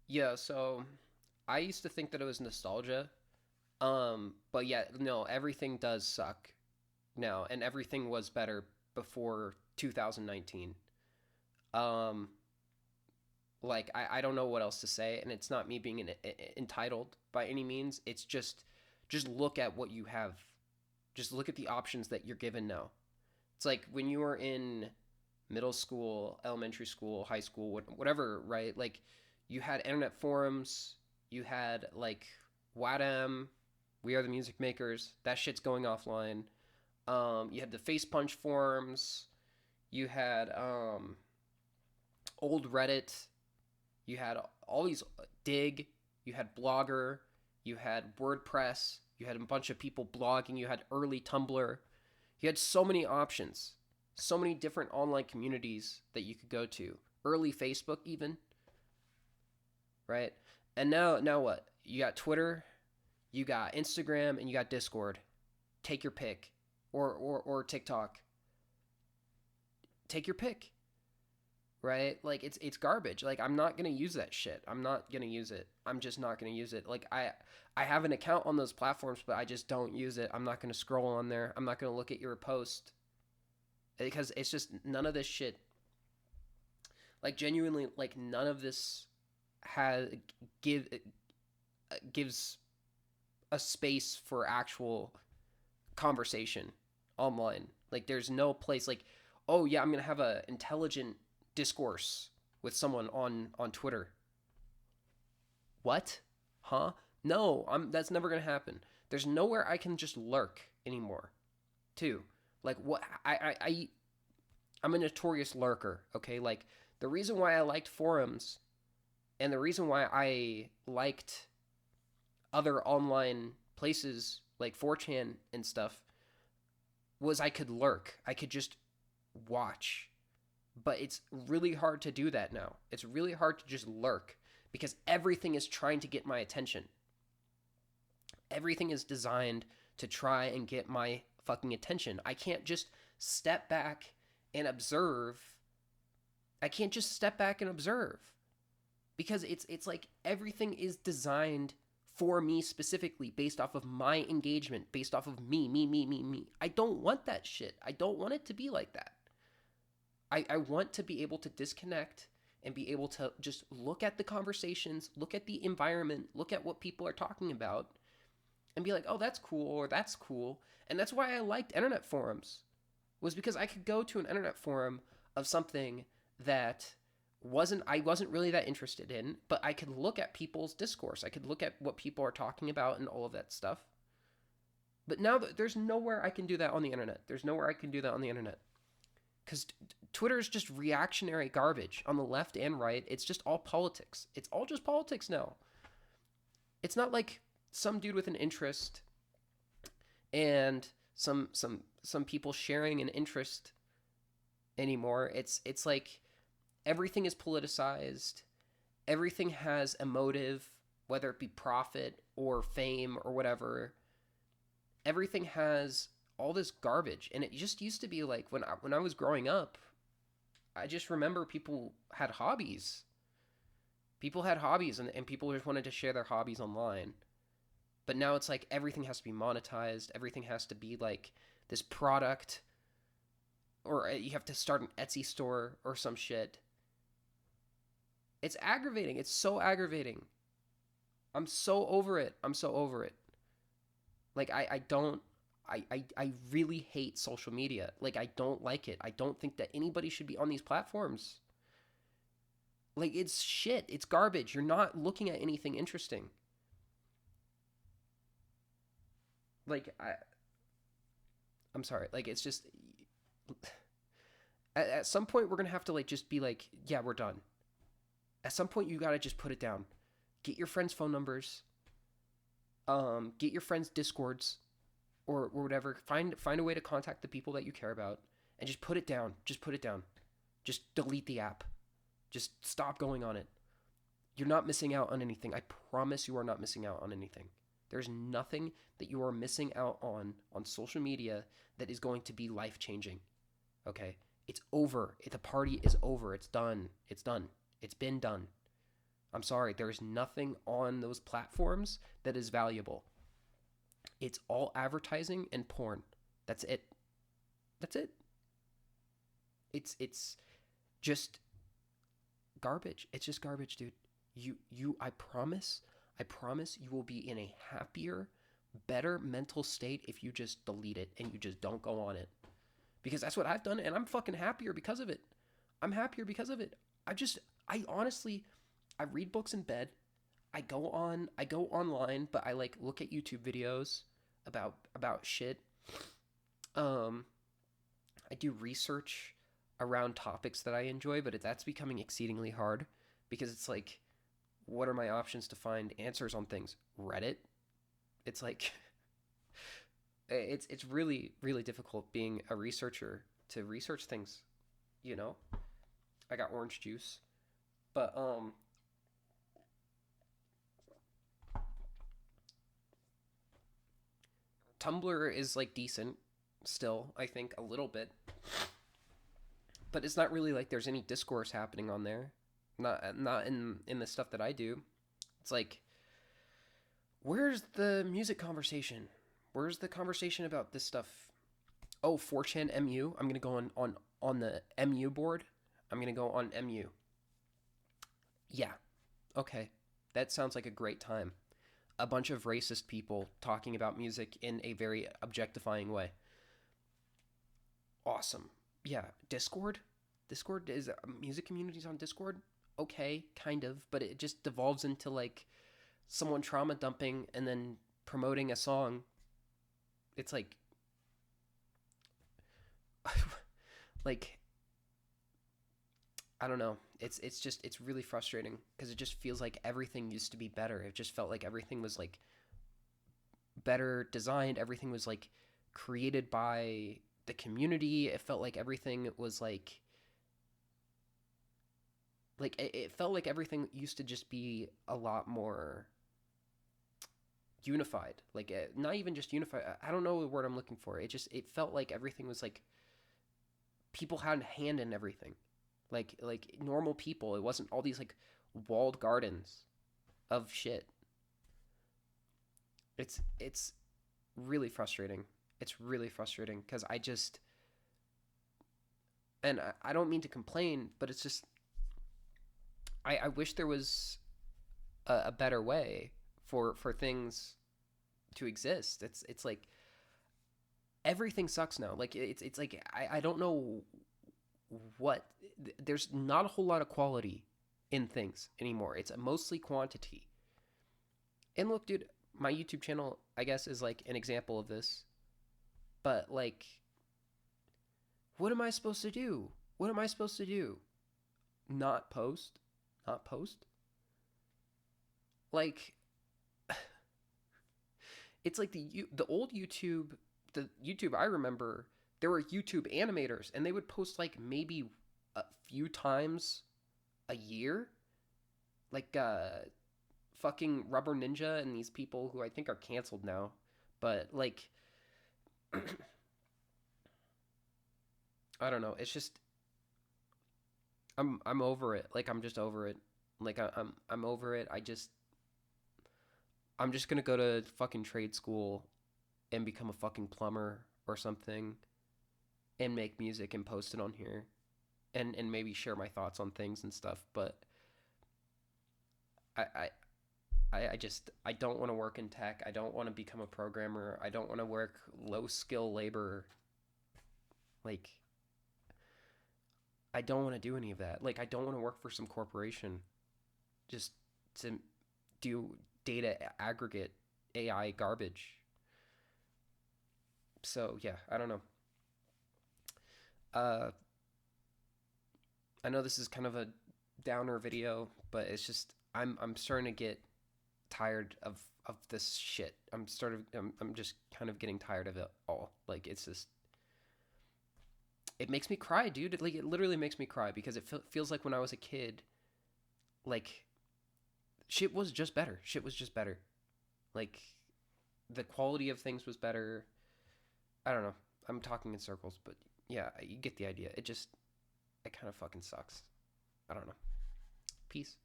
Yeah, so I used to think that it was nostalgia. But yeah, no, everything does suck now, and everything was better before 2019. Um, I don't know what else to say, and it's not me being entitled by any means. It's just look at what you have. Just look at the options that you're given now. It's like when you were in middle school, elementary school, high school, whatever, right? Like you had internet forums, you had like WADM, We Are the Music Makers. That shit's going offline. You had the Face Punch forums. You had old Reddit. You had all these Dig. You had Blogger. You had WordPress. You had a bunch of people blogging. You had early Tumblr. You had so many options, so many different online communities that you could go to. Early Facebook, even, right? And now what? You got Twitter, you got Instagram, and you got Discord. Take your pick, or TikTok. Take your pick, right? Like it's garbage. Like I'm not gonna use that shit. I'm not gonna use it. I'm just not gonna use it. Like I have an account on those platforms, but I just don't use it. I'm not gonna scroll on there. I'm not gonna look at your post because it's just none of this shit. Like genuinely, like none of this has give gives a space for actual conversation online. Like there's no place like, oh yeah, I'm gonna have a intelligent discourse with someone on Twitter. What? Huh? No, that's never gonna happen. There's nowhere I can just lurk anymore. Too. Like what I'm a notorious lurker, okay? Like the reason why I liked forums and the reason why I liked other online places like 4chan and stuff was I could lurk. I could just watch. But it's really hard to do that now. It's really hard to just lurk because everything is trying to get my attention. Everything is designed to try and get my fucking attention. I can't just step back and observe. I can't just step back and observe because it's like everything is designed for me specifically based off of my engagement, based off of me. I don't want that shit. I don't want it to be like that. I want to be able to disconnect and be able to just look at the conversations, look at the environment, look at what people are talking about, and be like, oh, that's cool, or that's cool. And that's why I liked internet forums, was because I could go to an internet forum of something that I wasn't really that interested in, but I could look at people's discourse. I could look at what people are talking about and all of that stuff. But now there's nowhere I can do that on the internet. There's nowhere I can do that on the internet because Twitter is just reactionary garbage on the left and right. It's just all politics. It's all just politics now. It's not like some dude with an interest and some people sharing an interest anymore. It's like everything is politicized. Everything has a motive, whether it be profit or fame or whatever. Everything has all this garbage, and it just used to be like when I was growing up, I just remember people had hobbies. People had hobbies, and people just wanted to share their hobbies online. But now it's like everything has to be monetized. Everything has to be like this product, or you have to start an Etsy store or some shit. It's aggravating. It's so aggravating. I'm so over it. I'm so over it. Like I don't I really hate social media. Like I don't like it. I don't think that anybody should be on these platforms. Like it's shit. It's garbage. You're not looking at anything interesting. Like I'm sorry. Like it's just at some point we're gonna have to like just be like, yeah, we're done. At some point you gotta just put it down. Get your friends' phone numbers. Get your friends' discords or whatever. Find a way to contact the people that you care about and just put it down. Just put it down. Just delete the app. Just stop going on it. You're not missing out on anything. I promise you are not missing out on anything. There's nothing that you are missing out on social media that is going to be life changing. Okay? It's over. The party is over. It's done. It's done. It's been done. I'm sorry, there's nothing on those platforms that is valuable. It's all advertising and porn. That's it. That's it. It's just garbage. It's just garbage, dude. You I promise you will be in a happier, better mental state if you just delete it and you just don't go on it. Because that's what I've done and I'm fucking happier because of it. I'm happier because of it. I honestly I read books in bed. I go online, but I like look at YouTube videos about shit. Um I do research around topics that I enjoy, but that's becoming exceedingly hard because it's like, what are my options to find answers on things? Reddit. It's like it's really difficult being a researcher to research things. You know, I got orange juice, but Tumblr is like decent still. I think a little bit, but it's not really like there's any discourse happening on there. Not in the stuff that I do. It's like, where's the music conversation? Where's the conversation about this stuff? Oh, 4chan MU. I'm gonna go on the MU board. I'm gonna go on MU. Yeah. Okay. That sounds like a great time. A bunch of racist people talking about music in a very objectifying way. Awesome. Yeah. Discord. Discord is music communities on Discord. Okay, kind of, but it just devolves into like someone trauma dumping and then promoting a song. It's like I don't know. It's really frustrating because it just feels like everything used to be better. It just felt like everything was like better designed. Everything was like created by the community. It felt like everything was like it felt like everything used to just be a lot more unified. Like not even just unified. I don't know the word I'm looking for. It felt like everything was like people had a hand in everything. Like normal people. It wasn't all these like walled gardens of shit. It's really frustrating. It's really frustrating because I just and I don't mean to complain, but it's just I wish there was a better way for things to exist. It's like everything sucks now. Like it's like I don't know what there's not a whole lot of quality in things anymore. It's mostly quantity. And look, dude, my YouTube channel I guess is like an example of this. But like what am I supposed to do? What am I supposed to do? Not post? Not post? Like it's like the old YouTube, the YouTube I remember, there were YouTube animators and they would post like maybe a few times a year, like fucking Rubber Ninja and these people who I think are canceled now, but like I don't know, it's just I'm over it. Like I'm just over it. Like I'm over it. I'm just gonna go to fucking trade school and become a fucking plumber or something and make music and post it on here and maybe share my thoughts on things and stuff. But I I, I just I don't want to work in tech. I don't want to become a programmer. I don't want to work low skill labor. Like I don't want to do any of that. Like I don't want to work for some corporation just to do data aggregate AI garbage. So yeah, I don't know. Uh, I know this is kind of a downer video, but it's just I'm starting to get tired of this shit. I'm just kind of getting tired of it all. Like it's just it makes me cry, dude. Like it literally makes me cry because feels like when I was a kid, like shit was just better. Shit was just better. Like the quality of things was better. I don't know. I'm talking in circles, but yeah, you get the idea. It kind of fucking sucks. I don't know. Peace.